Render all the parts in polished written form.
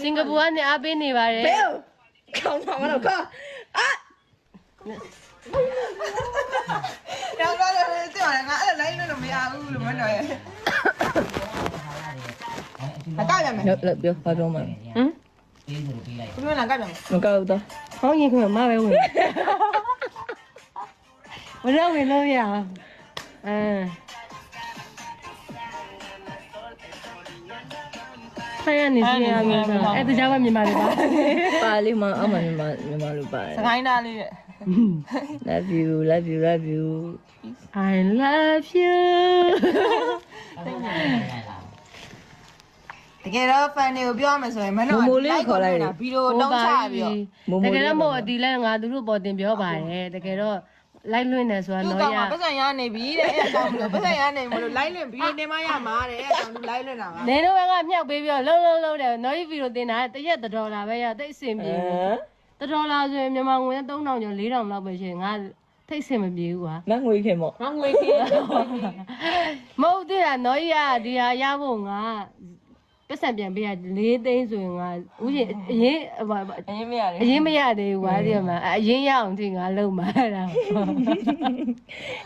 စင်ကာပူကနေအားပေးနေပါတယ် ဘယ်ခေါင်းဆောင်မလို့ခေါအာရောက်လာတယ်တဲ့ငါအဲ့လိုင်းလို့မရဘူးလို့မနော်ရဲ့အကကြမယ် လောက်ပြောဘာပြောမှာ ဟမ် ဘယ်လိုလဲကကြမယ် မကောက်တော့ ဟောင်းရင်ခင်ဗျမပဲဝင်ဘယ်တော့ဝင်လို့ရအောင်ဆိုင်ရနေစီရမယ်ဆိုအဲ့တခြားကမြန်မာတွေပါ ပါလေးမအမှန်မြန်မာလိုပါတယ် စကိုင်းသားလေးရဲ့ love you love you love you I love you တကယ်တော့ fan တွေကိုပြောမယ်ဆိုရင်မနော်ဗီဒီယိုတုံးချပြီးတော့ တကယ်တော့မို့အတီလဲငါသူတို့ပေါ်တင်ပြောပါတယ်တကယ်တော့လိုက်လွင့်တယ်ဆိုတာ သူ့ တော့ ကောင် ရ ကပတ်စံရနေပြီတဲ့အဲ့အကောင်လို့ပတ်စံရနေမလို့လိုက်လွင်ဗီဒီယိုတင်မရမှာတဲ့အဲ့အကောင်လို့လိုက်လွင်တာပါ နေတော့ကမြောက်ပေးပြီးတော့လုံးတယ်နော်ကြီးဗီဒီယိုတင်တာတရက်$ပဲရတိတ်အဆင်ပြေ$ဆိုရင်မြန်မာငွေ3000ကျော်4000လောက်ပဲရှိရင်ငါထိတ်အဆင်မပြေဘူးကွာ ငါငွေခင်ပေါ့ ငါငွေကြီးမဟုတ်သေးတာနော်ကြီးကဒီဟာရဖို့ငါပတ်စံပြန်ပေးရ4သိန်းဆိုရင်ငါဥရှင်အရင် အရင်မရတယ် အရင်မရသေးဘူးကွာဒီမှာအရင်ရအောင်ဒီငါလုံမှာအဲ့ဒါ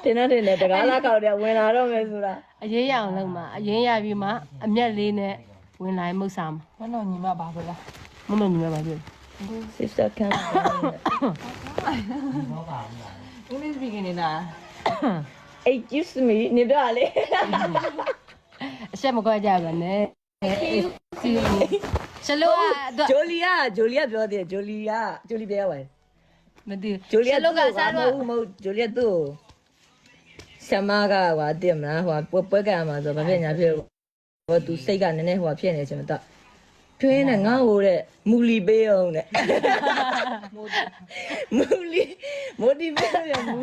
တင်တော့တင်တယ်တကားလားကောက်တယ်ဝင်လာတော့မယ်ဆိုတာ အရင်ရအောင်လုံမှာအရင်ရပြီးမှအမျက်လေးနဲ့ဝင်လာမှုစားမှာ မနော်ညီမပါဘလား မမညီမပါပြီ sister can English speaking နေတာ excuse me နေပြလေ အဆက်မကွာကြပါနဲ့စီရှလို့က ဂျိုလီယာပြောတယ်ဂျိုလီပြောရပါတယ် မသိ ဂျိုလီယာ ရှလို့ကစားတော့ မဟုတ်ဂျိုလီယာသူ့ဆမကဟိုတင်မလားဟိုပွဲကမှာဆိုဘာဖြစ်ညာဖြစ်ဟိုသူစိတ်ကနည်းနည်းဟိုဖြစ်နေချင်တော့တွင်းနဲ့ငါ့ဟိုတဲ့မူလီပေးအောင်တဲ့မူလီမိုတီပေးရမူ